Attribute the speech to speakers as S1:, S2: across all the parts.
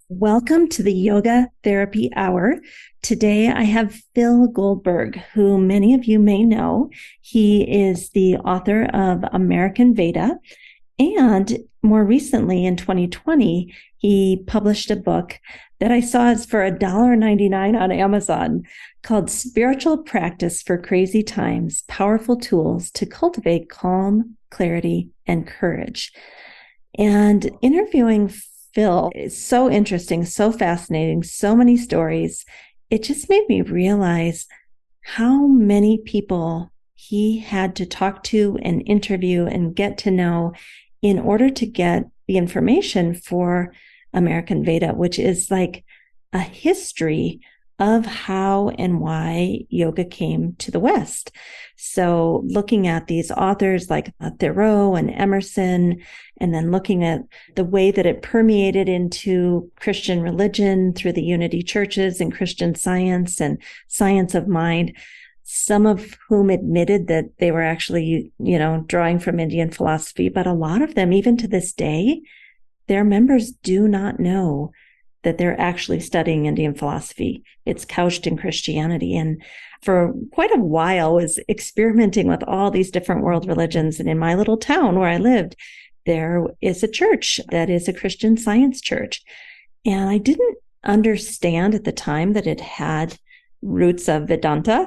S1: Welcome to the Yoga Therapy Hour. Today I have Phil Goldberg, who many of you may know. He is the author of American Veda, and more recently in 2020, he published a book that I saw is for $1.99 on Amazon called Spiritual Practice for Crazy Times, Powerful Tools to Cultivate Calm, Clarity, and Courage. And interviewing Phil is so interesting, so fascinating, so many stories. It just made me realize how many people he had to talk to and interview and get to know in order to get the information for American Veda, which is like a history of how and why yoga came to the West. So looking at these authors like Thoreau and Emerson, and then looking at the way that it permeated into Christian religion through the unity churches and Christian science and science of mind, some of whom admitted that they were actually, drawing from Indian philosophy, but a lot of them, even to this day, their members do not know that they're actually studying Indian philosophy. It's couched in Christianity. And for quite a while was experimenting with all these different world religions. And in my little town where I lived, there is a church that is a Christian Science church. And I didn't understand at the time that it had roots of Vedanta.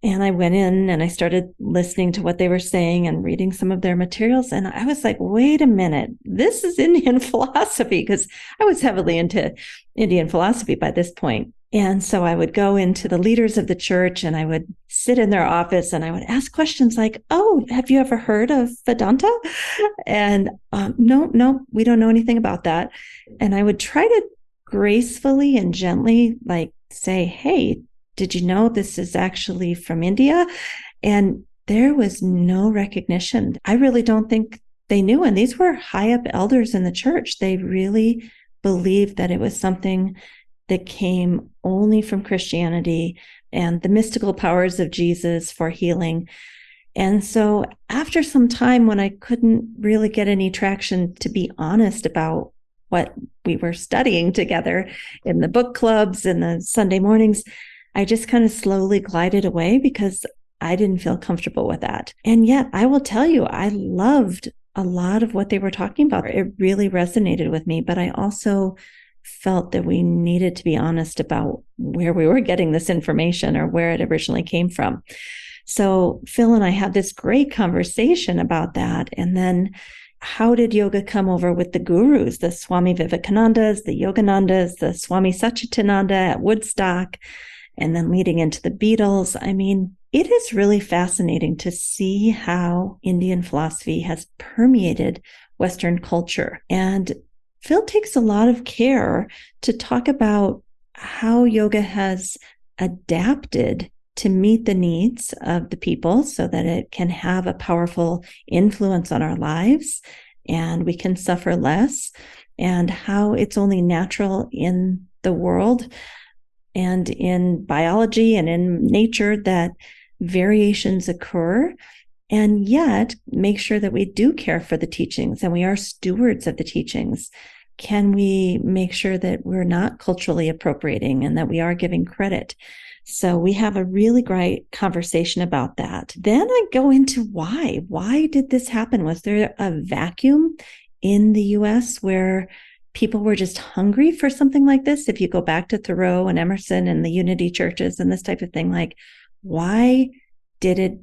S1: And I went in and I started listening to what they were saying and reading some of their materials. And I was like, wait a minute, this is Indian philosophy, because I was heavily into Indian philosophy by this point. And so I would go into the leaders of the church and I would sit in their office and I would ask questions like, oh, have you ever heard of Vedanta? And no, we don't know anything about that. And I would try to gracefully and gently say, hey, did you know this is actually from India? And there was no recognition. I really don't think they knew. And these were high up elders in the church. They really believed that it was something that came only from Christianity and the mystical powers of Jesus for healing. And so after some time, when I couldn't really get any traction, to be honest about what we were studying together in the book clubs and the Sunday mornings, I just kind of slowly glided away because I didn't feel comfortable with that. And yet I will tell you, I loved a lot of what they were talking about. It really resonated with me, but I also felt that we needed to be honest about where we were getting this information or where it originally came from. So Phil and I had this great conversation about that. And then how did yoga come over with the gurus, the Swami Vivekanandas, the Yoganandas, the Swami Satchitananda at Woodstock, and then leading into the Beatles? I mean, it is really fascinating to see how Indian philosophy has permeated Western culture. And Phil takes a lot of care to talk about how yoga has adapted to meet the needs of the people so that it can have a powerful influence on our lives and we can suffer less, and how it's only natural in the world and in biology and in nature that variations occur, and yet make sure that we do care for the teachings and we are stewards of the teachings. Can we make sure that we're not culturally appropriating and that we are giving credit? So we have a really great conversation about that. Then I go into why. Why did this happen? Was there a vacuum in the US where people were just hungry for something like this? If you go back to Thoreau and Emerson and the unity churches and this type of thing, why did it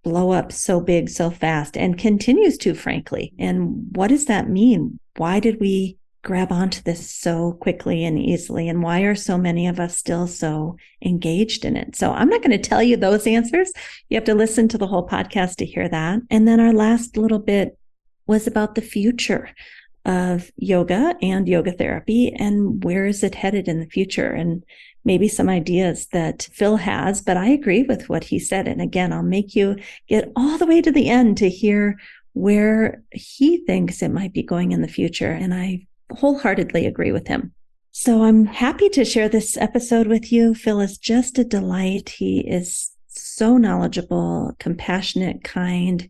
S1: blow up so big, so fast, and continues to, frankly? And what does that mean? Why did we grab onto this so quickly and easily? And why are so many of us still so engaged in it? So I'm not going to tell you those answers. You have to listen to the whole podcast to hear that. And then our last little bit was about the future of yoga and yoga therapy, and where is it headed in the future, and maybe some ideas that Phil has. But I agree with what he said. And again, I'll make you get all the way to the end to hear where he thinks it might be going in the future. And I wholeheartedly agree with him. So I'm happy to share this episode with you. Phil is just a delight. He is so knowledgeable, compassionate, kind,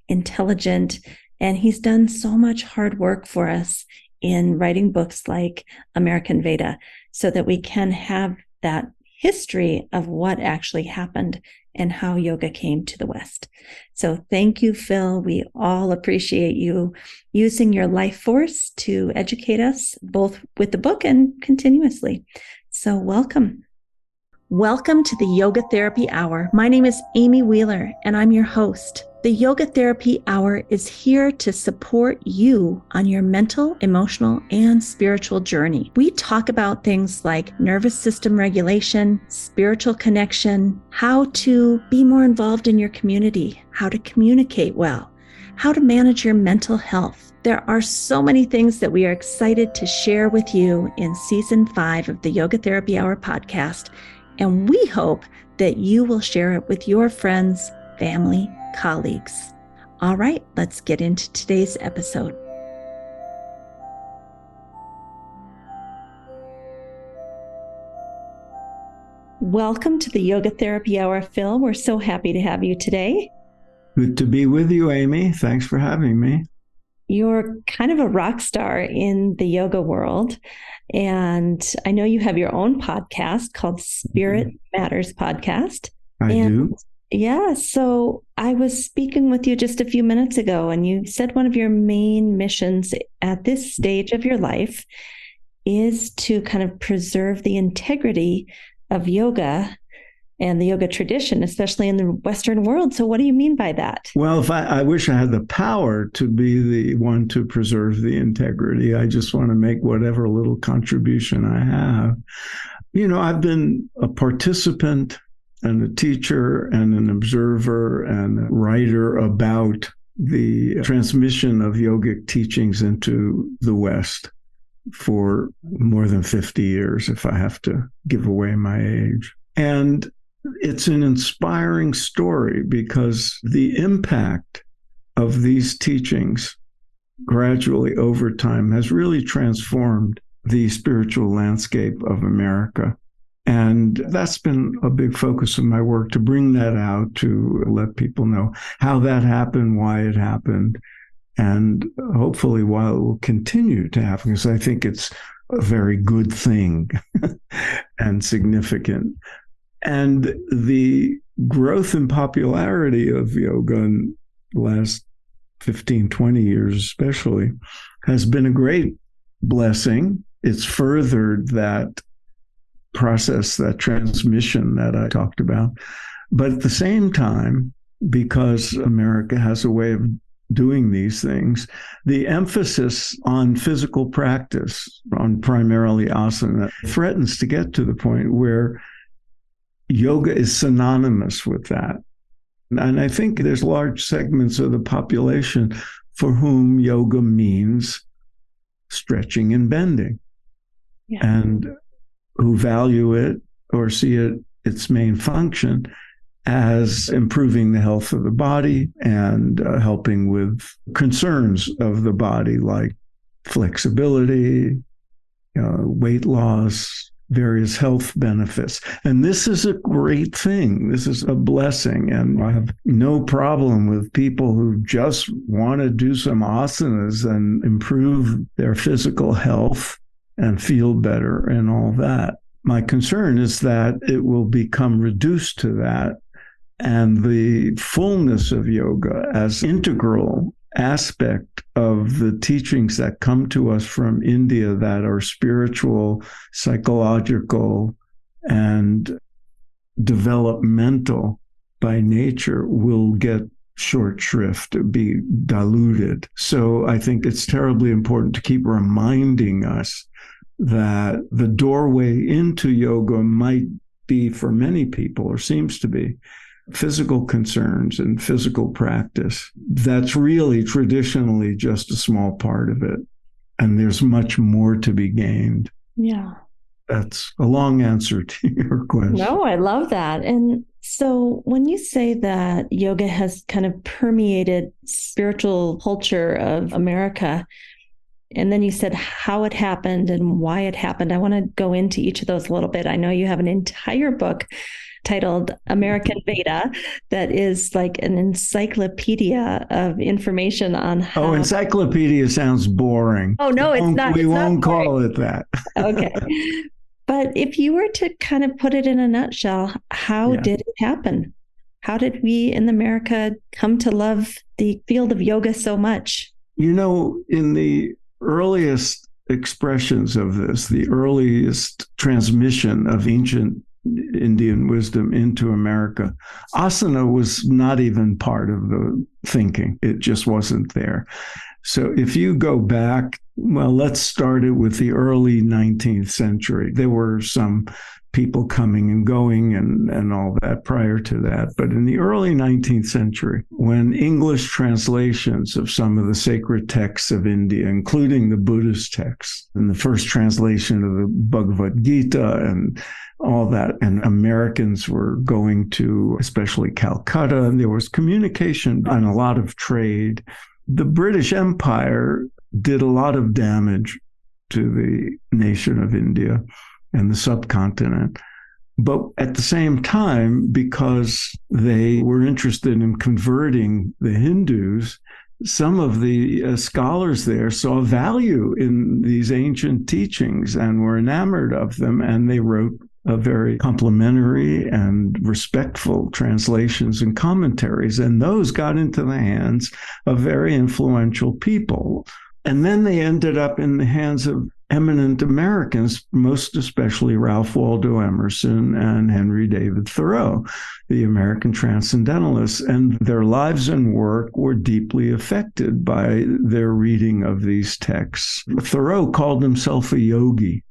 S1: intelligent, and he's done so much hard work for us in writing books like American Veda so that we can have that history of what actually happened and how yoga came to the West. So thank you, Phil. We all appreciate you using your life force to educate us, both with the book and continuously. So welcome. Welcome to the Yoga Therapy Hour. My name is Amy Wheeler, and I'm your host. The Yoga Therapy Hour is here to support you on your mental, emotional, and spiritual journey. We talk about things like nervous system regulation, spiritual connection, how to be more involved in your community, how to communicate well, how to manage your mental health. There are so many things that we are excited to share with you in Season 5 of the Yoga Therapy Hour podcast, and we hope that you will share it with your friends, family, colleagues. All right, let's get into today's episode. Welcome to the Yoga Therapy Hour, Phil. We're so happy to have you today.
S2: Good to be with you, Amy. Thanks for having me.
S1: You're kind of a rock star in the yoga world. And I know you have your own podcast called Spirit Matters Podcast.
S2: I do.
S1: Yeah. So I was speaking with you just a few minutes ago, and you said one of your main missions at this stage of your life is to kind of preserve the integrity of yoga and the yoga tradition, especially in the Western world. So what do you mean by that?
S2: Well, I wish I had the power to be the one to preserve the integrity. I just want to make whatever little contribution I have. You know, I've been a participant and a teacher and an observer and a writer about the transmission of yogic teachings into the West for more than 50 years, if I have to give away my age. And it's an inspiring story because the impact of these teachings gradually over time has really transformed the spiritual landscape of America. And that's been a big focus of my work, to bring that out, to let people know how that happened, why it happened, and hopefully why it will continue to happen, because I think it's a very good thing and significant. And the growth and popularity of yoga in the last 15, 20 years especially has been a great blessing. It's furthered that process, that transmission that I talked about. But at the same time, because America has a way of doing these things, the emphasis on physical practice, on primarily asana, threatens to get to the point where yoga is synonymous with that. And I think there's large segments of the population for whom yoga means stretching and bending. Yeah. And who value it or see it, its main function, as improving the health of the body and helping with concerns of the body like flexibility, weight loss, various health benefits. And this is a great thing. This is a blessing. And I have no problem with people who just want to do some asanas and improve their physical health and feel better and all that. My concern is that it will become reduced to that, and the fullness of yoga as integral aspect of the teachings that come to us from India that are spiritual, psychological, and developmental by nature will get short shrift, be diluted. So I think it's terribly important to keep reminding us that the doorway into yoga might be, for many people, or seems to be, physical concerns and physical practice. That's really traditionally just a small part of it. And there's much more to be gained.
S1: Yeah.
S2: That's a long answer to your question.
S1: No, I love that. And so when you say that yoga has kind of permeated spiritual culture of America, and then you said how it happened and why it happened, I want to go into each of those a little bit. I know you have an entire book titled American Veda that is like an encyclopedia of information on how.
S2: Oh, encyclopedia sounds boring.
S1: Oh, no, it's not.
S2: We
S1: it's
S2: won't
S1: not
S2: call it that.
S1: Okay. But if you were to kind of put it in a nutshell, how did it happen? How did we in America come to love the field of yoga so much?
S2: In the earliest expressions of this, the earliest transmission of ancient Indian wisdom into America, asana was not even part of the thinking. It just wasn't there. So if you go back, well, let's start it with the early 19th century. There were some people coming and going and all that prior to that. But in the early 19th century, when English translations of some of the sacred texts of India, including the Buddhist texts, and the first translation of the Bhagavad Gita and all that, and Americans were going to, especially Calcutta, and there was communication and a lot of trade. The British Empire did a lot of damage to the nation of India and the subcontinent. But at the same time, because they were interested in converting the Hindus, some of the scholars there saw value in these ancient teachings and were enamored of them, and they wrote very complimentary and respectful translations and commentaries, and those got into the hands of very influential people. And then they ended up in the hands of eminent Americans, most especially Ralph Waldo Emerson and Henry David Thoreau, the American transcendentalists, and their lives and work were deeply affected by their reading of these texts. Thoreau called himself a yogi.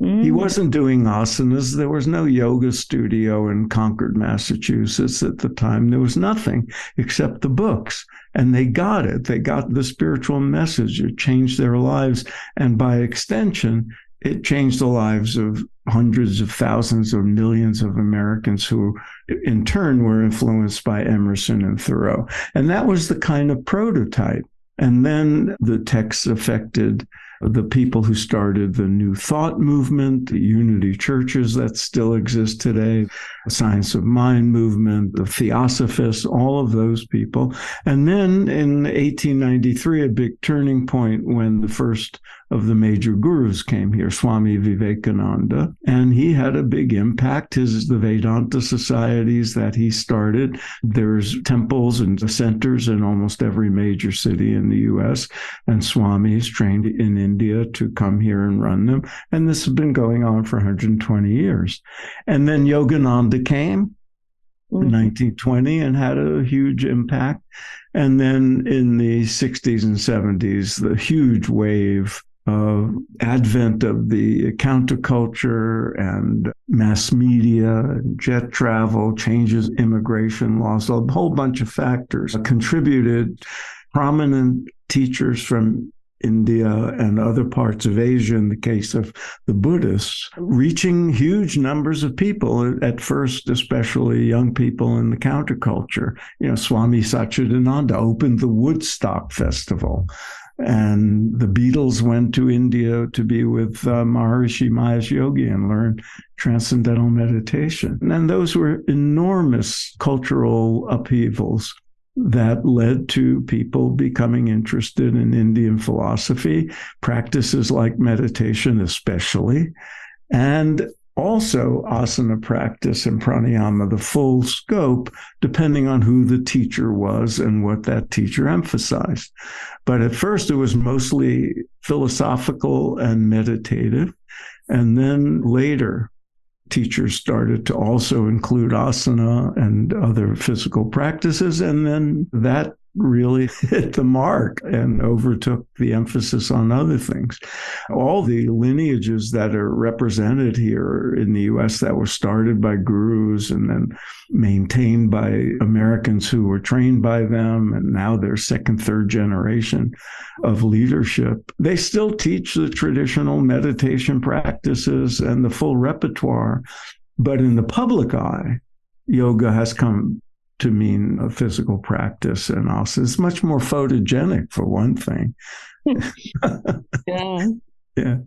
S2: He wasn't doing asanas. There was no yoga studio in Concord, Massachusetts at the time. There was nothing except the books. And they got it. They got the spiritual message. It changed their lives. And by extension, it changed the lives of hundreds of thousands or millions of Americans who, in turn, were influenced by Emerson and Thoreau. And that was the kind of prototype. And then the texts affected the people who started the New Thought movement, the unity churches that still exist today, the Science of Mind movement, the Theosophists, all of those people. And then in 1893, a big turning point when the first of the major gurus came here, Swami Vivekananda, and he had a big impact. The Vedanta societies that he started, there's temples and centers in almost every major city in the U.S., and Swamis trained in India to come here and run them. And this has been going on for 120 years. And then Yogananda came in 1920 and had a huge impact. And then in the 60s and 70s, the huge wave of advent of the counterculture and mass media, jet travel, changes, immigration laws, a whole bunch of factors contributed. Prominent teachers from India and other parts of Asia, in the case of the Buddhists, reaching huge numbers of people, at first, especially young people in the counterculture. Swami Satchidananda opened the Woodstock Festival. And the Beatles went to India to be with Maharishi Mahesh Yogi and learn transcendental meditation. And those were enormous cultural upheavals that led to people becoming interested in Indian philosophy, practices like meditation especially, and also asana practice and pranayama, the full scope, depending on who the teacher was and what that teacher emphasized. But at first it was mostly philosophical and meditative. And then later, teachers started to also include asana and other physical practices. And then that really hit the mark and overtook the emphasis on other things. All the lineages that are represented here in the U.S. that were started by gurus and then maintained by Americans who were trained by them, and now they're second, third generation of leadership, they still teach the traditional meditation practices and the full repertoire. But in the public eye, yoga has come to mean a physical practice, and also it's much more photogenic, for one thing.
S1: Yeah.
S2: Yeah.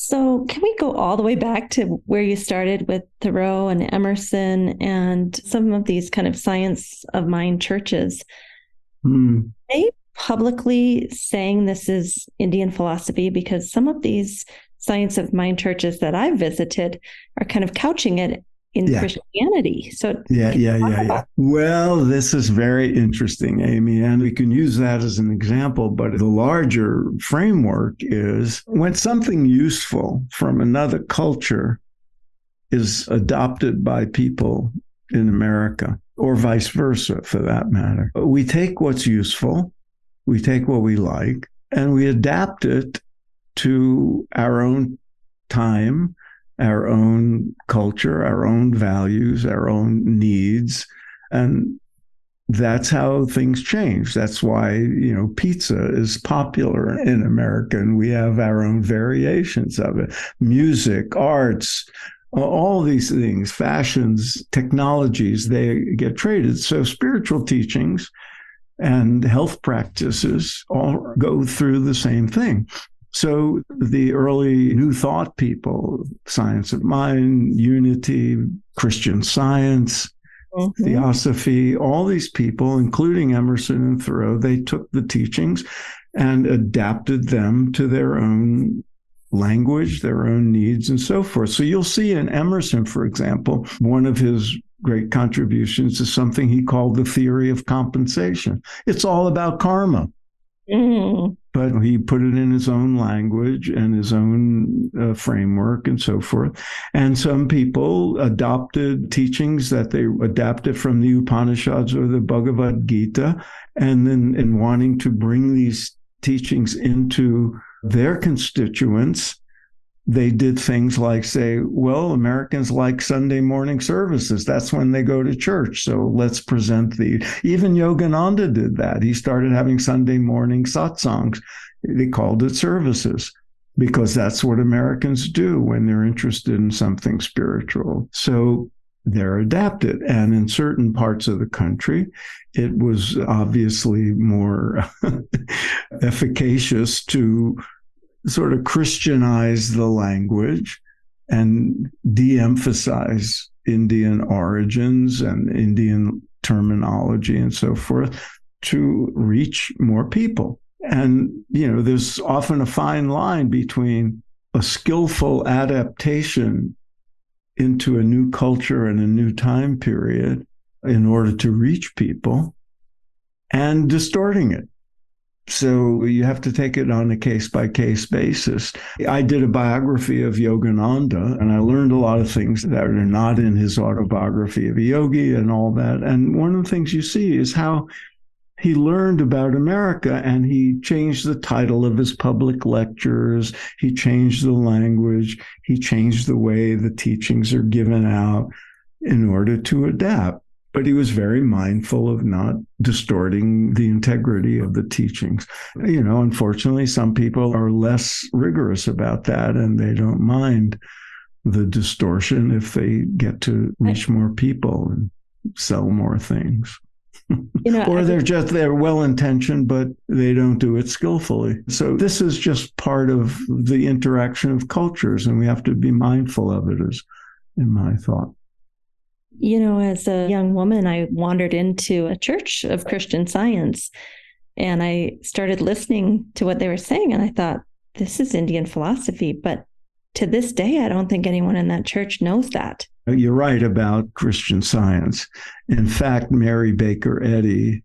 S1: So, can we go all the way back to where you started with Thoreau and Emerson and some of these kind of science of mind churches? They publicly saying this is Indian philosophy, because some of these science of mind churches that I've visited are kind of couching it in Christianity. So
S2: yeah. Well, this is very interesting, Amy, and we can use that as an example, but the larger framework is when something useful from another culture is adopted by people in America, or vice versa for that matter, we take what's useful, we take what we like, and we adapt it to our own time, our own culture, our own values, our own needs. And that's how things change. That's why, pizza is popular in America, and we have our own variations of it. Music, arts, all these things, fashions, technologies, they get traded. So spiritual teachings and health practices all go through the same thing. So the early New Thought people, science of mind, unity, Christian Science, Theosophy, all these people, including Emerson and Thoreau, they took the teachings and adapted them to their own language, their own needs, and so forth. So you'll see in Emerson, for example, one of his great contributions is something he called the theory of compensation. It's all about karma. But he put it in his own language and his own framework and so forth. And some people adopted teachings that they adapted from the Upanishads or the Bhagavad Gita, and then in wanting to bring these teachings into their constituents, they did things like say, well, Americans like Sunday morning services. That's when they go to church. So let's present even Yogananda did that. He started having Sunday morning satsangs. They called it services because that's what Americans do when they're interested in something spiritual. So they're adapted. And in certain parts of the country, it was obviously more efficacious to sort of Christianize the language and de-emphasize Indian origins and Indian terminology and so forth to reach more people. And, there's often a fine line between a skillful adaptation into a new culture and a new time period in order to reach people and distorting it. So you have to take it on a case-by-case basis. I did a biography of Yogananda, and I learned a lot of things that are not in his autobiography of a yogi and all that. And one of the things you see is how he learned about America, and he changed the title of his public lectures. He changed the language. He changed the way the teachings are given out in order to adapt. But he was very mindful of not distorting the integrity of the teachings. Unfortunately, some people are less rigorous about that, and they don't mind the distortion if they get to reach more people and sell more things. Or they're well-intentioned, but they don't do it skillfully. So this is just part of the interaction of cultures, and we have to be mindful of it, is in my thought.
S1: As a young woman, I wandered into a church of Christian Science, and I started listening to what they were saying, and I thought, this is Indian philosophy. But to this day, I don't think anyone in that church knows that.
S2: You're right about Christian Science. In fact, Mary Baker Eddy,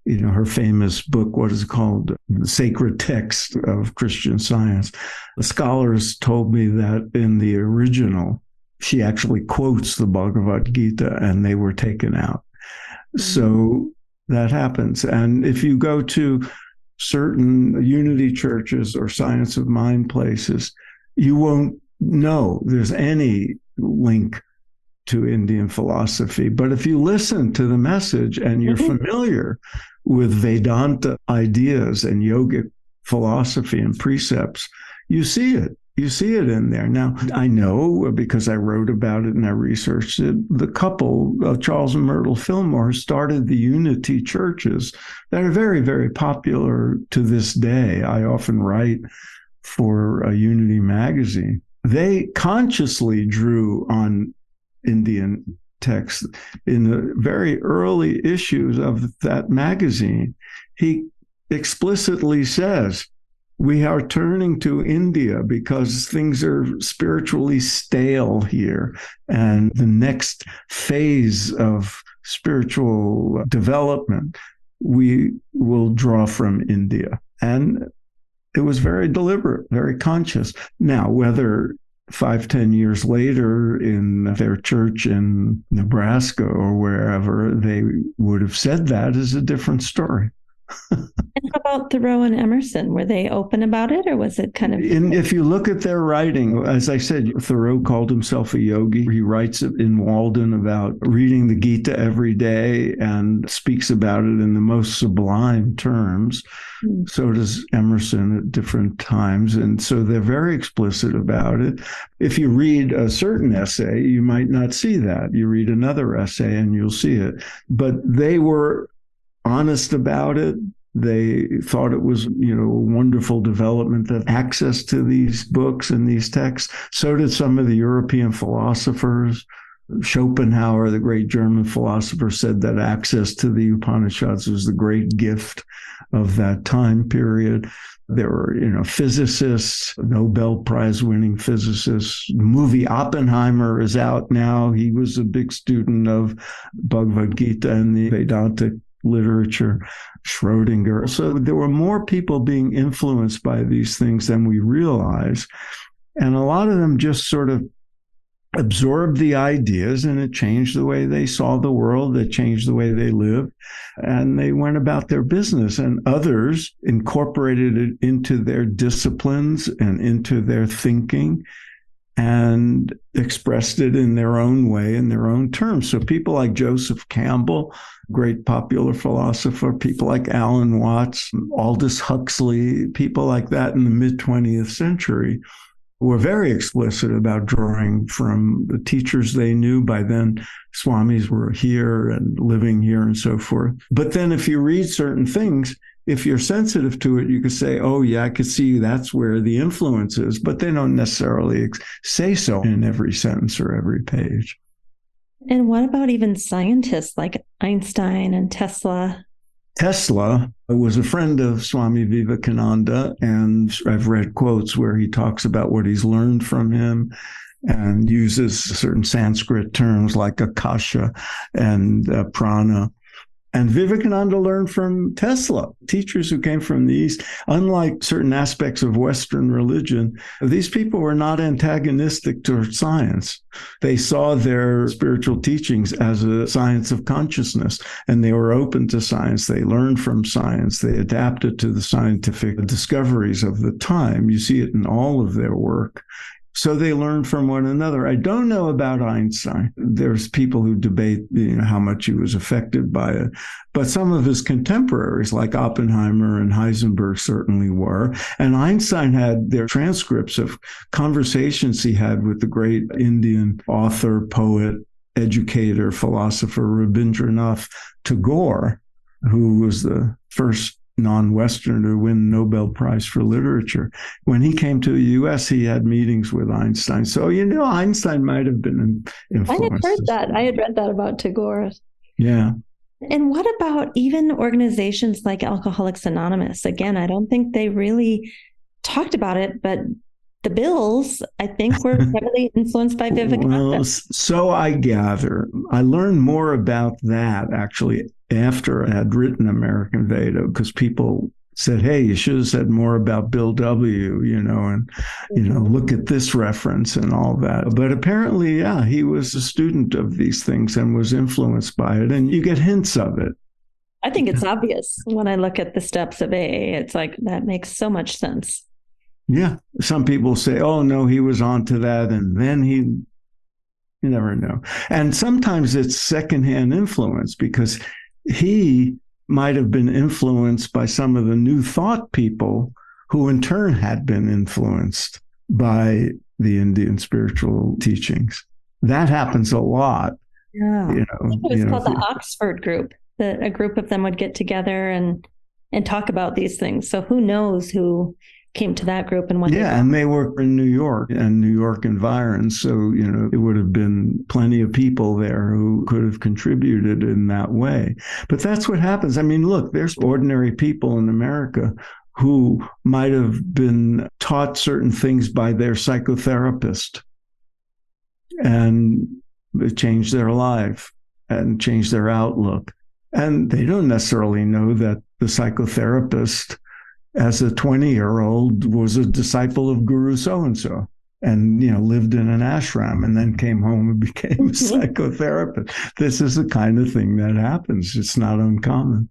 S2: her famous book, what is it called? The Sacred Text of Christian Science. The scholars told me that in the original, she actually quotes the Bhagavad Gita, and they were taken out. So that happens. And if you go to certain unity churches or science of mind places, you won't know there's any link to Indian philosophy. But if you listen to the message and you're familiar with Vedanta ideas and yogic philosophy and precepts, you see it. You see it in there. Now, I know because I wrote about it and I researched it, the couple, Charles and Myrtle Fillmore, started the unity churches that are very, very popular to this day. I often write for a Unity magazine. They consciously drew on Indian texts. In the very early issues of that magazine, he explicitly says, we are turning to India because things are spiritually stale here. And the next phase of spiritual development, we will draw from India. And it was very deliberate, very conscious. Now, whether 5-10 years later in their church in Nebraska or wherever they would have said that is a different story.
S1: And how about Thoreau and Emerson? Were they open about it, or was it kind of...
S2: If you look at their writing, as I said, Thoreau called himself a yogi. He writes in Walden about reading the Gita every day and speaks about it in the most sublime terms. So does Emerson at different times. And so they're very explicit about it. If you read a certain essay, you might not see that. You read another essay and you'll see it. But they were honest about it. They thought it was, a wonderful development that access to these books and these texts. So did some of the European philosophers. Schopenhauer, the great German philosopher, said that access to the Upanishads was the great gift of that time period. There were, physicists, Nobel Prize winning physicists. The movie Oppenheimer is out now. He was a big student of Bhagavad Gita and the Vedantic literature, Schrodinger. So there were more people being influenced by these things than we realize. And a lot of them just sort of absorbed the ideas, and it changed the way they saw the world. It changed the way they lived, and they went about their business. And others incorporated it into their disciplines and into their thinking and expressed it in their own way, in their own terms. So people like Joseph Campbell, great popular philosopher, people like Alan Watts, Aldous Huxley, people like that in the mid-20th century were very explicit about drawing from the teachers they knew. By then, Swamis were here and living here and so forth. But then if you read certain things, if you're sensitive to it, you could say, oh, yeah, I could see that's where the influence is. But they don't necessarily say so in every sentence or every page.
S1: And what about even scientists like Einstein and Tesla?
S2: Tesla was a friend of Swami Vivekananda, and I've read quotes where he talks about what he's learned from him and uses certain Sanskrit terms like akasha and prana. And Vivekananda learned from Tesla, teachers who came from the East. Unlike certain aspects of Western religion, these people were not antagonistic to science. They saw their spiritual teachings as a science of consciousness, and they were open to science. They learned from science. They adapted to the scientific discoveries of the time. You see it in all of their work. So they learn from one another. I don't know about Einstein. There's people who debate, how much he was affected by it. But some of his contemporaries, like Oppenheimer and Heisenberg, certainly were. And Einstein had their transcripts of conversations he had with the great Indian author, poet, educator, philosopher, Rabindranath Tagore, who was the first non-Westerner to win Nobel Prize for Literature. When he came to the U.S., he had meetings with Einstein. So, Einstein might have been influenced.
S1: I had heard that. I had read that about Tagore.
S2: Yeah.
S1: And what about even organizations like Alcoholics Anonymous? Again, I don't think they really talked about it, but the Bills, I think, were heavily influenced by Vivekananda.
S2: Well, so I gather. I learned more about that, actually, after I had written American Veda, because people said, hey, you should have said more about Bill W., look at this reference and all that. But apparently, yeah, he was a student of these things and was influenced by it. And you get hints of it.
S1: I think it's obvious when I look at the steps of AA. It's like, that makes so much sense.
S2: Yeah. Some people say, oh, no, he was onto that. And then you never know. And sometimes it's secondhand influence, because he might have been influenced by some of the New Thought people who in turn had been influenced by the Indian spiritual teachings. That happens a lot.
S1: Yeah. It was called the Oxford group, that a group of them would get together and talk about these things. So who knows who came to that group and what
S2: and they were in New York and New York environs. So, it would have been plenty of people there who could have contributed in that way. But that's what happens. I mean, look, there's ordinary people in America who might have been taught certain things by their psychotherapist, and it changed their life and changed their outlook. And they don't necessarily know that the psychotherapist, as a 20-year-old, was a disciple of Guru so-and-so and, lived in an ashram and then came home and became a psychotherapist. This is the kind of thing that happens. It's not uncommon.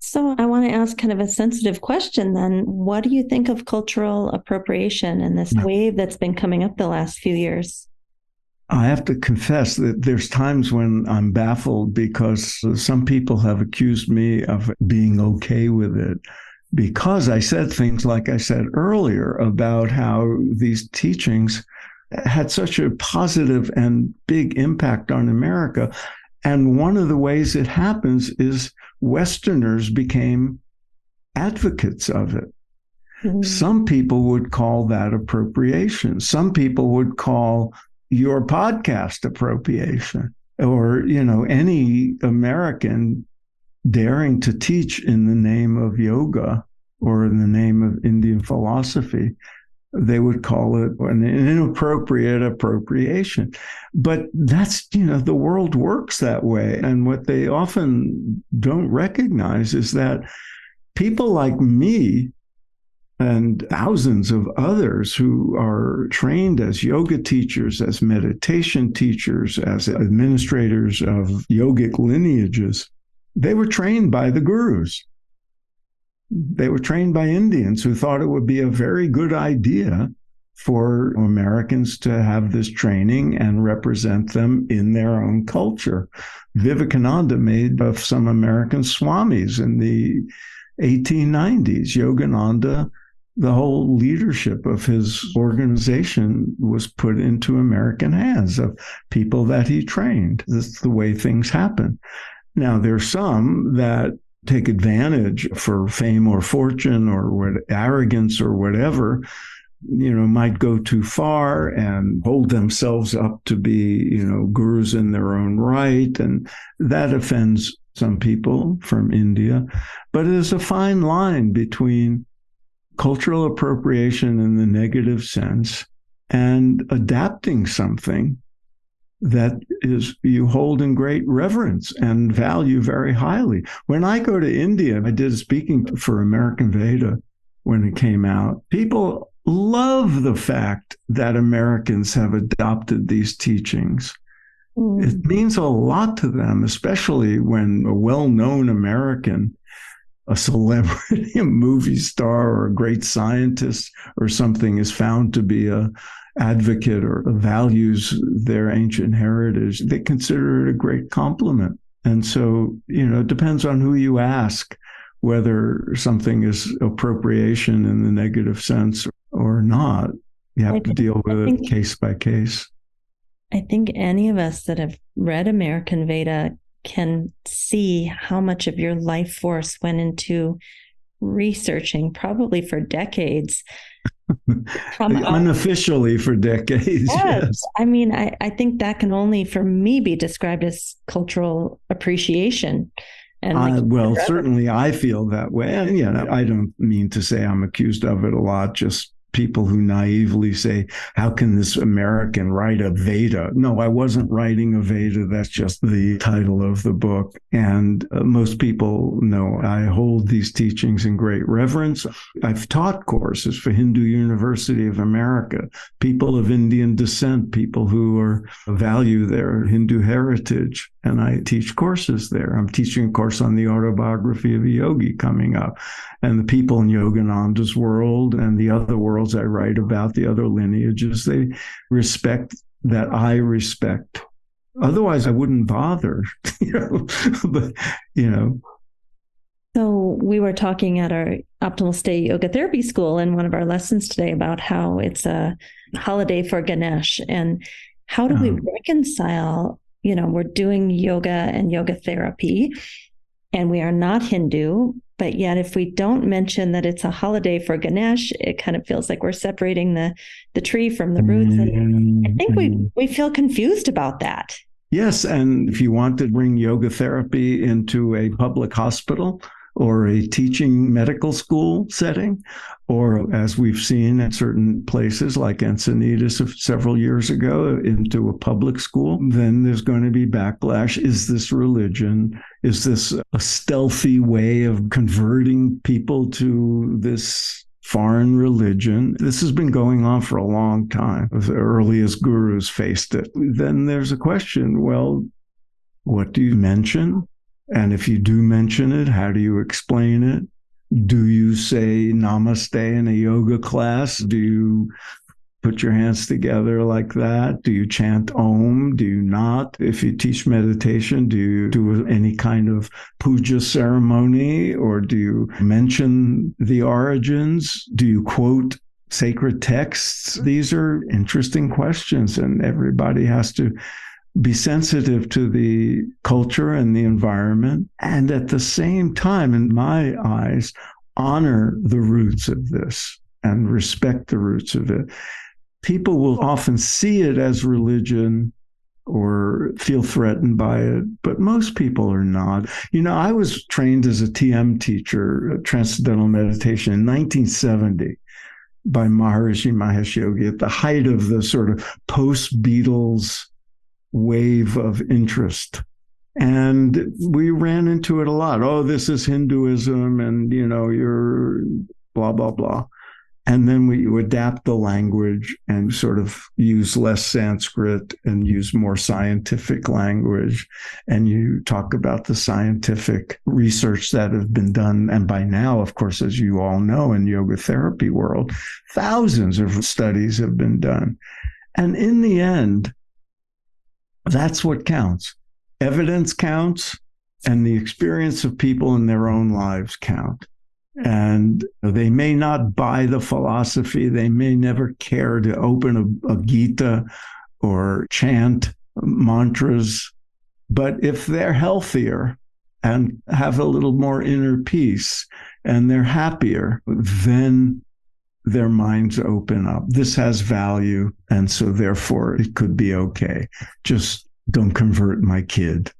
S1: So I want to ask kind of a sensitive question then. What do you think of cultural appropriation and this wave that's been coming up the last few years?
S2: I have to confess that there's times when I'm baffled because some people have accused me of being okay with it because I said things like I said earlier about how these teachings had such a positive and big impact on America. And one of the ways it happens is Westerners became advocates of it. Mm-hmm. Some people would call that appropriation. Some people would call your podcast appropriation, or, any American daring to teach in the name of yoga or in the name of Indian philosophy, they would call it an inappropriate appropriation. But that's, the world works that way. And what they often don't recognize is that people like me and thousands of others who are trained as yoga teachers, as meditation teachers, as administrators of yogic lineages, they were trained by the gurus. They were trained by Indians who thought it would be a very good idea for Americans to have this training and represent them in their own culture. Vivekananda made of some American swamis in the 1890s. Yogananda, the whole leadership of his organization was put into American hands of people that he trained. That's the way things happen. Now, there's some that take advantage for fame or fortune or arrogance or whatever, might go too far and hold themselves up to be, gurus in their own right. And that offends some people from India. But there's a fine line between cultural appropriation in the negative sense and adapting something that is you hold in great reverence and value very highly. When I go to India, I did speaking for American Veda when it came out. People love the fact that Americans have adopted these teachings. It means a lot to them, especially when a well-known American, a celebrity, a movie star, or a great scientist or something is found to be a advocate or values their ancient heritage. They consider it a great compliment. And so, it depends on who you ask whether something is appropriation in the negative sense or not. You have to deal with it case by case.
S1: I think any of us that have read American Veda can see how much of your life force went into researching, probably for decades.
S2: Unofficially for decades. Yes.
S1: I mean, I think that can only, for me, be described as cultural appreciation. And
S2: certainly I feel that way. And I don't mean to say I'm accused of it a lot, just people who naively say, how can this American write a Veda? No, I wasn't writing a Veda. That's just the title of the book. And most people know I hold these teachings in great reverence. I've taught courses for Hindu University of America, people of Indian descent, people who value their Hindu heritage. And I teach courses there. I'm teaching a course on the autobiography of a yogi coming up. And the people in Yogananda's world and the other worlds I write about, the other lineages, they respect that I respect. Otherwise, I wouldn't bother, but.
S1: So we were talking at our Optimal State Yoga Therapy School in one of our lessons today about how it's a holiday for Ganesh. And how do we reconcile, we're doing yoga and yoga therapy, and we are not Hindu, But yet, if we don't mention that it's a holiday for Ganesh, it kind of feels like we're separating the tree from the roots. And I think we feel confused about that.
S2: Yes. And if you want to bring yoga therapy into a public hospital or a teaching medical school setting, or as we've seen at certain places like Encinitas several years ago, into a public school, then there's going to be backlash. Is this religion? Is this a stealthy way of converting people to this foreign religion? This has been going on for a long time. As early as gurus faced it. Then there's a question, well, what do you mention? And if you do mention it, how do you explain it? Do you say namaste in a yoga class? Do you put your hands together like that? Do you chant Om? Do you not? If you teach meditation, do you do any kind of puja ceremony? Or do you mention the origins? Do you quote sacred texts? These are interesting questions, and everybody has to be sensitive to the culture and the environment, and at the same time, in my eyes, honor the roots of this and respect the roots of it. People will often see it as religion or feel threatened by it, but most people are not. I was trained as a TM teacher, Transcendental Meditation, in 1970 by Maharishi Mahesh Yogi at the height of the sort of post-Beatles wave of interest. And we ran into it a lot. Oh, this is Hinduism, and, you're blah, blah, blah. And then you adapt the language and sort of use less Sanskrit and use more scientific language. And you talk about the scientific research that have been done. And by now, of course, as you all know, in yoga therapy world, thousands of studies have been done. And in the end, that's what counts. Evidence counts, and the experience of people in their own lives count. And they may not buy the philosophy. They may never care to open a Gita or chant mantras. But if they're healthier and have a little more inner peace and they're happier, then their minds open up. This has value, and so therefore it could be okay. Just don't convert my kid.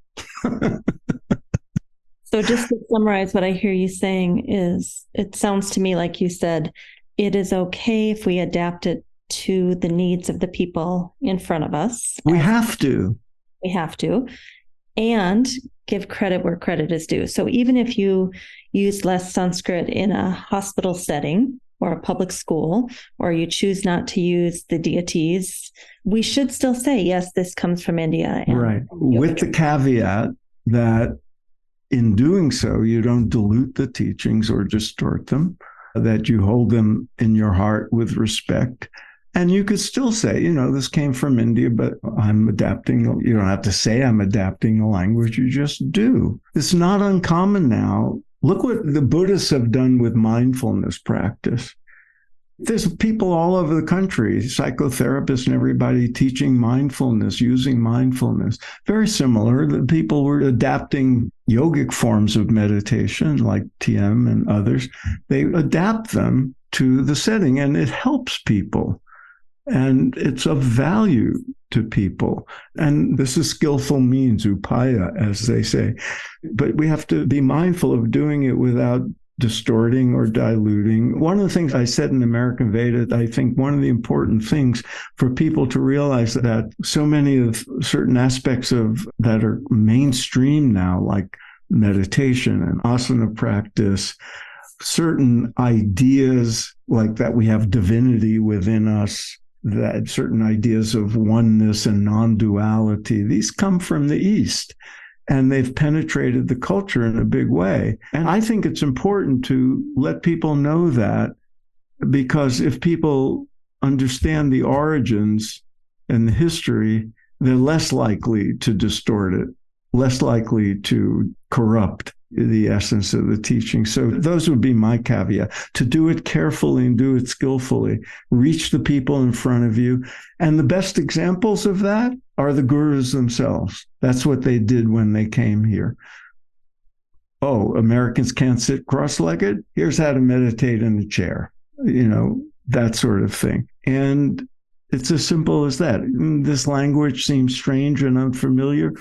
S1: So just to summarize what I hear you saying is, it sounds to me like you said, it is okay if we adapt it to the needs of the people in front of us.
S2: We have to.
S1: We have to. And give credit where credit is due. So even if you use less Sanskrit in a hospital setting, or a public school, or you choose not to use the deities, we should still say, yes, this comes from India.
S2: Right. With the caveat that in doing so, you don't dilute the teachings or distort them, that you hold them in your heart with respect. And you could still say, this came from India, but I'm adapting. You don't have to say I'm adapting the language. You just do. It's not uncommon now. Look what the Buddhists have done with mindfulness practice. There's people all over the country, psychotherapists and everybody teaching mindfulness, using mindfulness. Very similar. The people were adapting yogic forms of meditation like TM and others. They adapt them to the setting, and it helps people. And it's of value to people. And this is skillful means, upaya, as they say. But we have to be mindful of doing it without distorting or diluting. One of the things I said in American Veda, I think one of the important things for people to realize that so many of certain aspects of that are mainstream now, like meditation and asana practice, certain ideas like that we have divinity within us, that certain ideas of oneness and non-duality, these come from the East, and they've penetrated the culture in a big way. And I think it's important to let people know that, because if people understand the origins and the history, they're less likely to distort it, less likely to corrupt the essence of the teaching. So those would be my caveat: to do it carefully and do it skillfully. Reach the people in front of you. And the best examples of that are the gurus themselves. That's what they did when they came here. oh, Americans can't sit cross-legged? Here's how to meditate in a chair, that sort of thing. And it's as simple as that. This language seems strange and unfamiliar.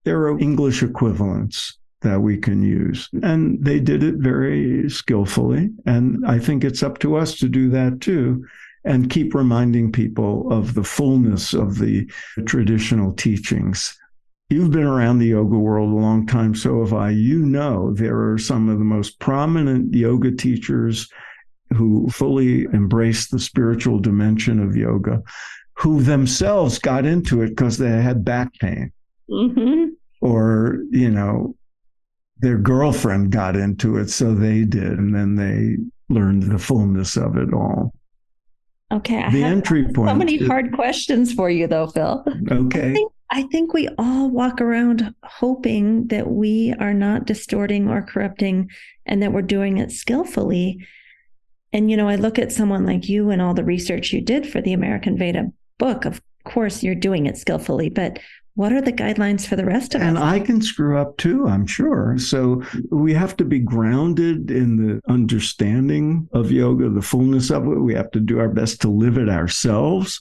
S2: There are English equivalents that we can use. And they did it very skillfully. And I think it's up to us to do that too, and keep reminding people of the fullness of the traditional teachings. You've been around the yoga world a long time, so have I. There are some of the most prominent yoga teachers who fully embrace the spiritual dimension of yoga, who themselves got into it because they had back pain.
S1: Mm-hmm.
S2: Or, their girlfriend got into it, so they did. And then they learned the fullness of it all.
S1: Okay. I
S2: the
S1: have
S2: entry point.
S1: So many hard questions for you, though, Phil.
S2: Okay.
S1: I think we all walk around hoping that we are not distorting or corrupting and that we're doing it skillfully. And, I look at someone like you and all the research you did for the American Veda book. Of course, you're doing it skillfully, but what are the guidelines for the rest of us?
S2: And I can screw up too, I'm sure. So we have to be grounded in the understanding of yoga, the fullness of it. We have to do our best to live it ourselves.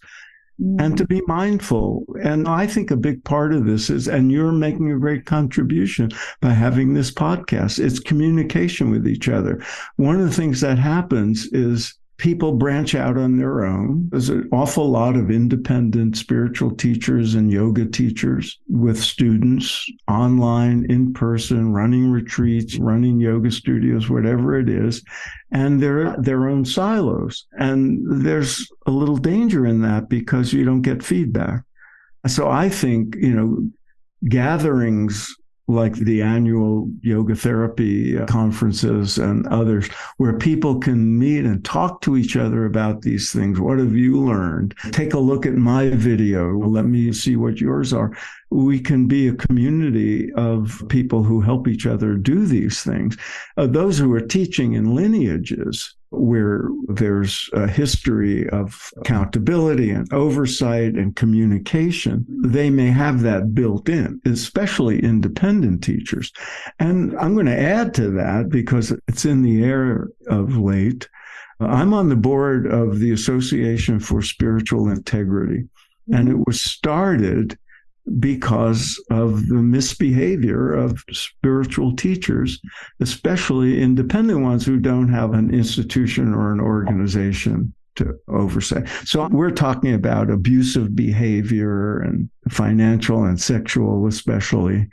S2: And to be mindful. And I think a big part of this is, and you're making a great contribution by having this podcast, it's communication with each other. One of the things that happens is people branch out on their own. There's an awful lot of independent spiritual teachers and yoga teachers with students online, in person, running retreats, running yoga studios, whatever it is. And they're their own silos. And there's a little danger in that because you don't get feedback. So I think, gatherings like the annual yoga therapy conferences and others, where people can meet and talk to each other about these things. What have you learned? Take a look at my video. Let me see what yours are. We can be a community of people who help each other do these things. Those who are teaching in lineages, where there's a history of accountability and oversight and communication, they may have that built in, especially independent teachers. And I'm going to add to that, because it's in the air of late, I'm on the board of the Association for Spiritual Integrity, and it was started because of the misbehavior of spiritual teachers, especially independent ones who don't have an institution or an organization to oversight. So we're talking about abusive behavior and financial and sexual especially.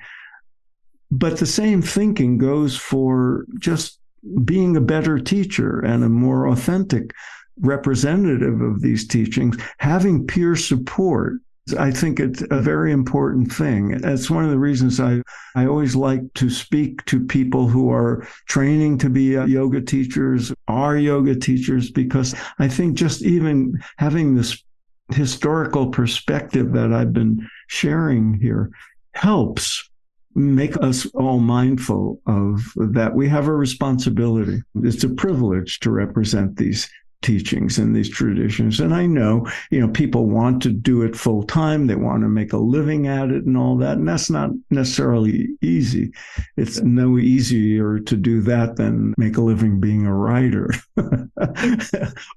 S2: But the same thinking goes for just being a better teacher and a more authentic representative of these teachings, having peer support. I think it's a very important thing. It's one of the reasons I always like to speak to people who are training to be yoga teachers, are yoga teachers, because I think just even having this historical perspective that I've been sharing here helps make us all mindful of that. We have a responsibility. It's a privilege to represent these teachings and these traditions. And I know, people want to do it full time. They want to make a living at it and all that. And that's not necessarily easy. It's no easier to do that than make a living being a writer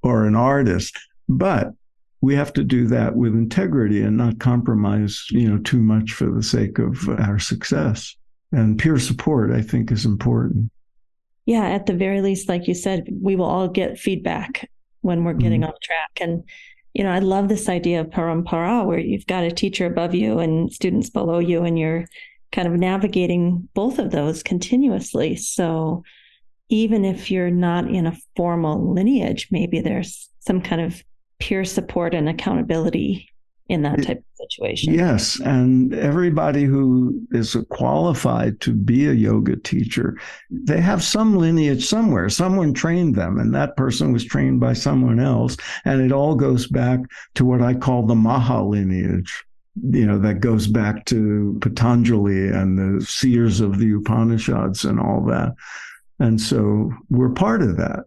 S2: or an artist. But we have to do that with integrity and not compromise, too much for the sake of our success. And peer support, I think, is important.
S1: Yeah, at the very least, like you said, we will all get feedback when we're getting off track. And, I love this idea of parampara, where you've got a teacher above you and students below you, and you're kind of navigating both of those continuously. So even if you're not in a formal lineage, maybe there's some kind of peer support and accountability in that type of situation.
S2: Yes. And everybody who is qualified to be a yoga teacher, they have some lineage somewhere. Someone trained them, and that person was trained by someone else. And it all goes back to what I call the Maha lineage, that goes back to Patanjali and the seers of the Upanishads and all that. And so we're part of that.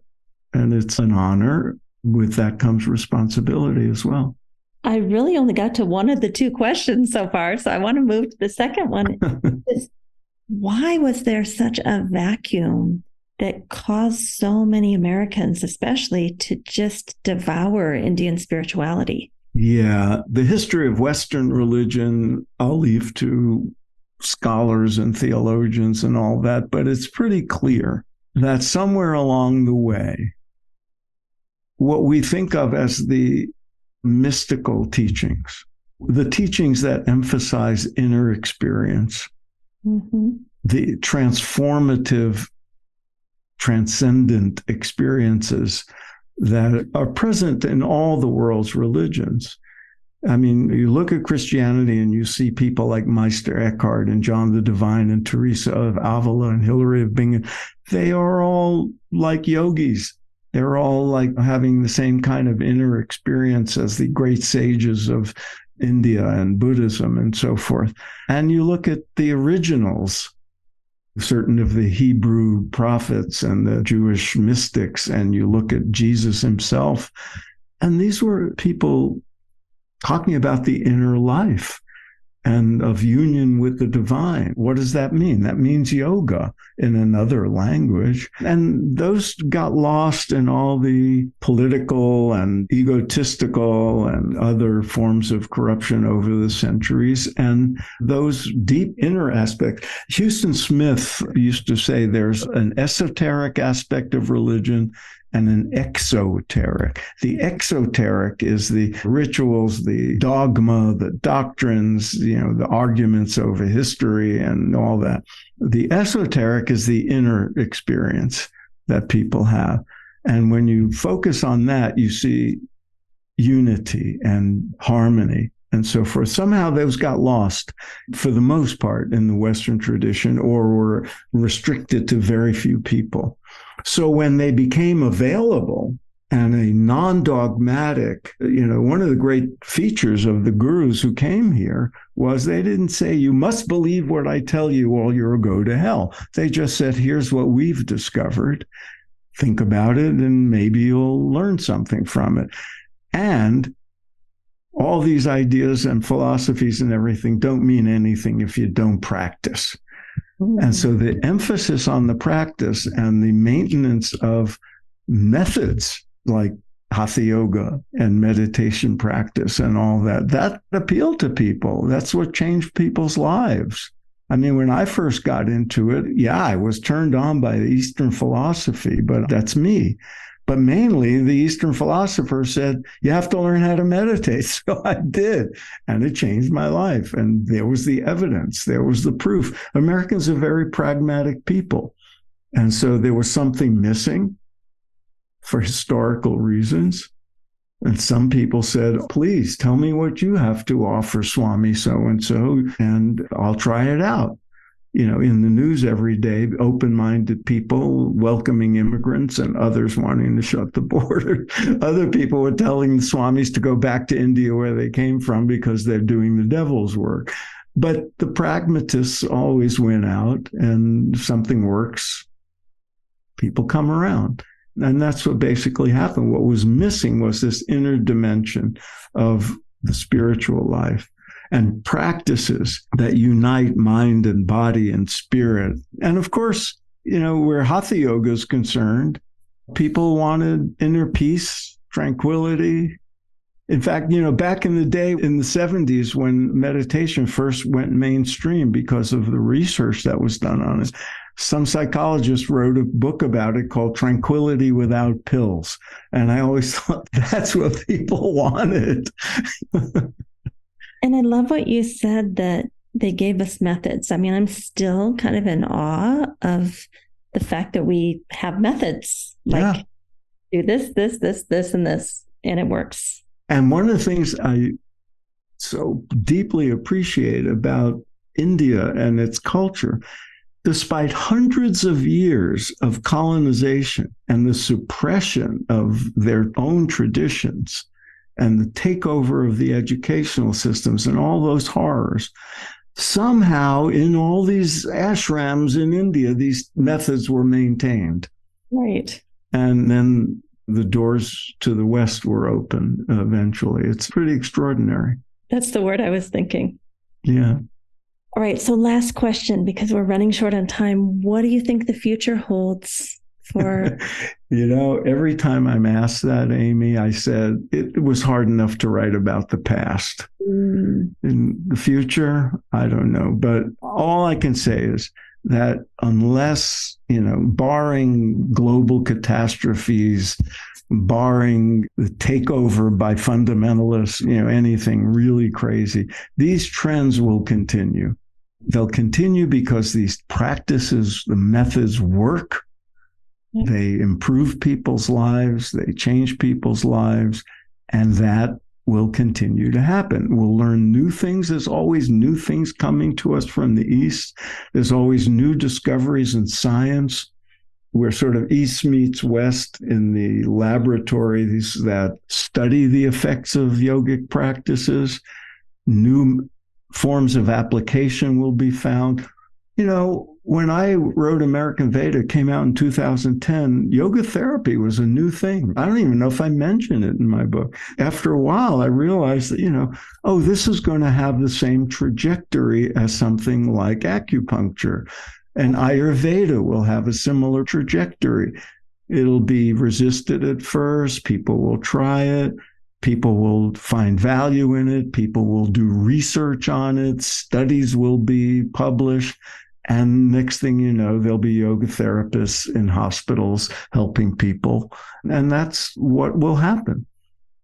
S2: And it's an honor. With that comes responsibility as well.
S1: I really only got to one of the two questions so far, so I want to move to the second one. Why was there such a vacuum that caused so many Americans, especially, to just devour Indian spirituality?
S2: Yeah, the history of Western religion, I'll leave to scholars and theologians and all that, but it's pretty clear that somewhere along the way, what we think of as the mystical teachings, the teachings that emphasize inner experience, the transformative, transcendent experiences that are present in all the world's religions. I mean, you look at Christianity and you see people like Meister Eckhart and John the Divine and Teresa of Avila and Hilary of Bingen. They are all like yogis. They're all like having the same kind of inner experience as the great sages of India and Buddhism and so forth. And you look at the originals, certain of the Hebrew prophets and the Jewish mystics, and you look at Jesus himself, and these were people talking about the inner life and of union with the divine. What does that mean? That means yoga in another language. And those got lost in all the political and egotistical and other forms of corruption over the centuries. And those deep inner aspects, Houston Smith used to say there's an esoteric aspect of religion and an exoteric. The exoteric is the rituals, the dogma, the doctrines, the arguments over history and all that. The esoteric is the inner experience that people have. And when you focus on that, you see unity and harmony and so forth. Somehow those got lost for the most part in the Western tradition, or were restricted to very few people. So when they became available and a non-dogmatic, one of the great features of the gurus who came here was they didn't say, you must believe what I tell you or you'll go to hell. They just said, here's what we've discovered. Think about it and maybe you'll learn something from it. And all these ideas and philosophies and everything don't mean anything if you don't practice. And so the emphasis on the practice and the maintenance of methods like hatha yoga and meditation practice and all that, that appealed to people. That's what changed people's lives. I mean, when I first got into it, I was turned on by the Eastern philosophy, but that's me. But mainly the Eastern philosopher said, you have to learn how to meditate. So I did. And it changed my life. And there was the evidence. There was the proof. Americans are very pragmatic people. And so there was something missing for historical reasons. And some people said, please tell me what you have to offer, Swami so-and-so, and I'll try it out. In the news every day, open-minded people welcoming immigrants and others wanting to shut the border. Other people were telling the Swamis to go back to India where they came from because they're doing the devil's work. But the pragmatists always win out, and if something works, people come around. And that's what basically happened. What was missing was this inner dimension of the spiritual life and practices that unite mind and body and spirit. And of course, where hatha yoga is concerned, people wanted inner peace, tranquility. In fact, back in the day, in the 70s, when meditation first went mainstream because of the research that was done on it, some psychologist wrote a book about it called Tranquility Without Pills. And I always thought that's what people wanted.
S1: And I love what you said, that they gave us methods. I mean, I'm still kind of in awe of the fact that we have methods, like do this, and this, and it works.
S2: And one of the things I so deeply appreciate about India and its culture, despite hundreds of years of colonization and the suppression of their own traditions, and the takeover of the educational systems and all those horrors, somehow in all these ashrams in India, these methods were maintained.
S1: Right.
S2: And then the doors to the West were open eventually. It's pretty extraordinary.
S1: That's the word I was thinking.
S2: Yeah.
S1: All right. So last question, because we're running short on time. What do you think the future holds for?
S2: Every time I'm asked that, Amy, I said it was hard enough to write about the past. In the future, I don't know. But all I can say is that unless, barring global catastrophes, barring the takeover by fundamentalists, anything really crazy, these trends will continue. They'll continue because these practices, the methods work. They improve people's lives. They change people's lives. And that will continue to happen. We'll learn new things. There's always new things coming to us from the East. There's always new discoveries in science. We're sort of East meets West in the laboratories that study the effects of yogic practices. New forms of application will be found. When I wrote American Veda, it came out in 2010, yoga therapy was a new thing. I don't even know if I mentioned it in my book. After a while, I realized that, this is going to have the same trajectory as something like acupuncture. And Ayurveda will have a similar trajectory. It'll be resisted at first. People will try it. People will find value in it. People will do research on it. Studies will be published. And next thing you know, there'll be yoga therapists in hospitals helping people. And that's what will happen.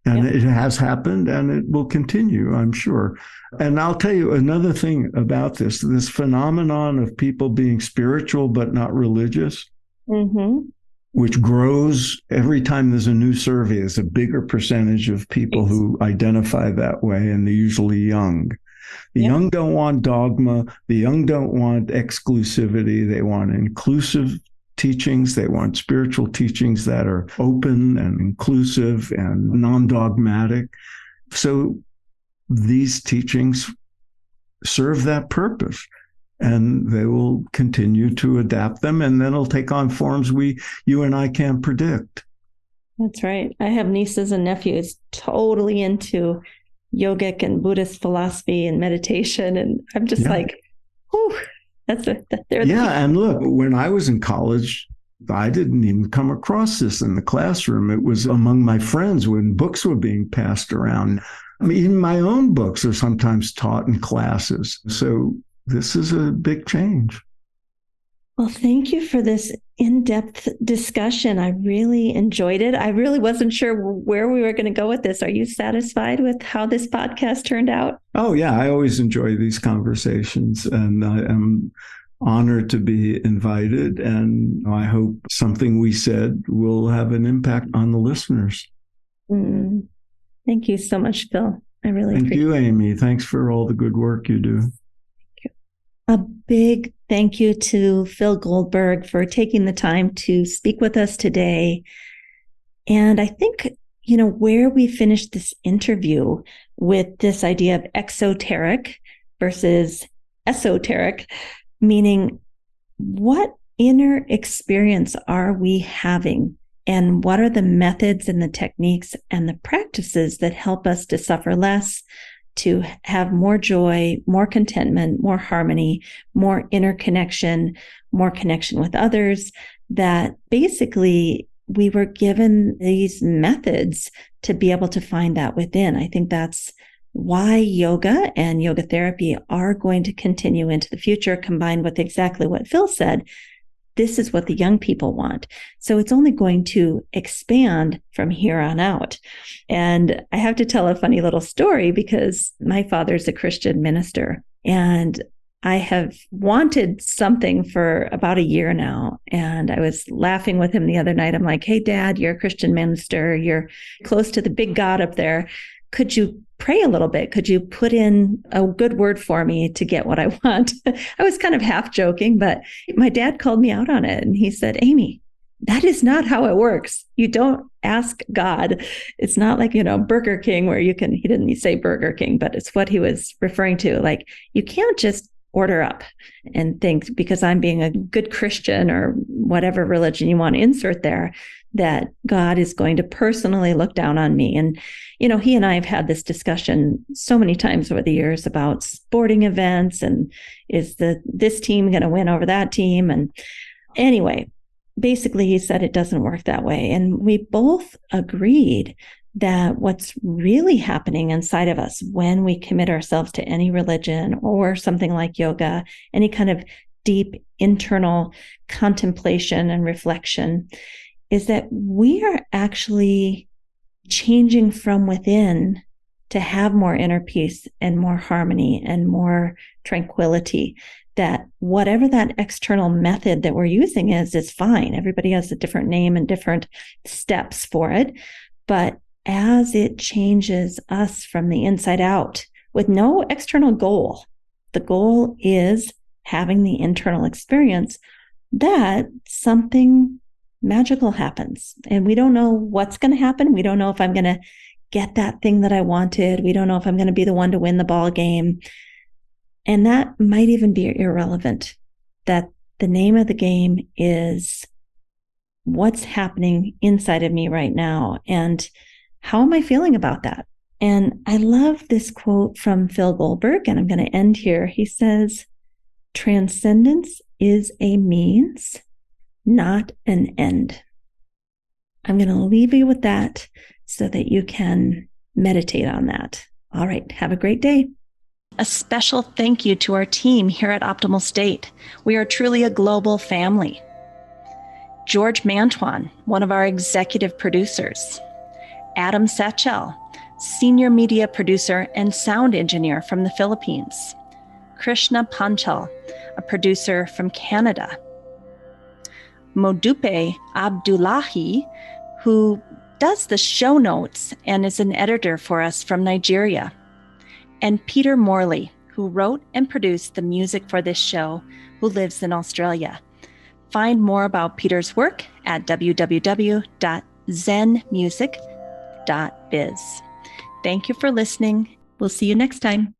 S2: And it has happened and it will continue, I'm sure. And I'll tell you another thing about this phenomenon of people being spiritual but not religious, which grows every time there's a new survey. There's a bigger percentage of people who identify that way, and they're usually young. The young don't want dogma. The young don't want exclusivity. They want inclusive teachings. They want spiritual teachings that are open and inclusive and non-dogmatic. So these teachings serve that purpose, and they will continue to adapt them, and then it'll take on forms you and I can't predict.
S1: That's right. I have nieces and nephews totally into yogic and Buddhist philosophy and meditation. And I'm just like, whew, and
S2: look, when I was in college, I didn't even come across this in the classroom. It was among my friends when books were being passed around. I mean, even my own books are sometimes taught in classes. So this is a big change.
S1: Well, thank you for this in-depth discussion. I really enjoyed it. I really wasn't sure where we were going to go with this. Are you satisfied with how this podcast turned out?
S2: Oh, yeah. I always enjoy these conversations, and I am honored to be invited. And I hope something we said will have an impact on the listeners.
S1: Thank you so much, Phil. I really appreciate it.
S2: Thank you, Amy. Thanks for all the good work you do.
S1: A big thank you to Phil Goldberg for taking the time to speak with us today. And I think, where we finished this interview with this idea of exoteric versus esoteric, meaning what inner experience are we having? And what are the methods and the techniques and the practices that help us to suffer less, to have more joy, more contentment, more harmony, more inner connection, more connection with others, that basically we were given these methods to be able to find that within. I think that's why yoga and yoga therapy are going to continue into the future, combined with exactly what Phil said. This is what the young people want. So it's only going to expand from here on out. And I have to tell a funny little story because my father's a Christian minister, and I have wanted something for about a year now. And I was laughing with him the other night. I'm like, hey, Dad, you're a Christian minister. You're close to the big God up there. Could you pray a little bit? Could you put in a good word for me to get what I want? I was kind of half joking, but my dad called me out on it. And he said, Amy, that is not how it works. You don't ask God. It's not like, Burger King where he didn't say Burger King, but it's what he was referring to. Like, you can't just order up and think because I'm being a good Christian or whatever religion you want to insert there, that God is going to personally look down on me. And, he and I have had this discussion so many times over the years about sporting events and is this team going to win over that team? And anyway, basically he said it doesn't work that way. And we both agreed that what's really happening inside of us when we commit ourselves to any religion or something like yoga, any kind of deep internal contemplation and reflection, is that we are actually changing from within to have more inner peace and more harmony and more tranquility. That whatever that external method that we're using is fine. Everybody has a different name and different steps for it. But as it changes us from the inside out with no external goal, the goal is having the internal experience, that something magical happens. And we don't know what's going to happen. We don't know if I'm going to get that thing that I wanted. We don't know if I'm going to be the one to win the ball game. And that might even be irrelevant. That the name of the game is what's happening inside of me right now. And how am I feeling about that? And I love this quote from Phil Goldberg, and I'm going to end here. He says, "Transcendence is a means, not an end." I'm going to leave you with that so that you can meditate on that. All right. Have a great day. A special thank you to our team here at Optimal State. We are truly a global family. George Mantuan, one of our executive producers. Adam Satchel, senior media producer and sound engineer from the Philippines. Krishna Panchal, a producer from Canada. Modupe Abdullahi, who does the show notes and is an editor for us from Nigeria. And Peter Morley, who wrote and produced the music for this show, who lives in Australia. Find more about Peter's work at www.zenmusic.biz. Thank you for listening. We'll see you next time.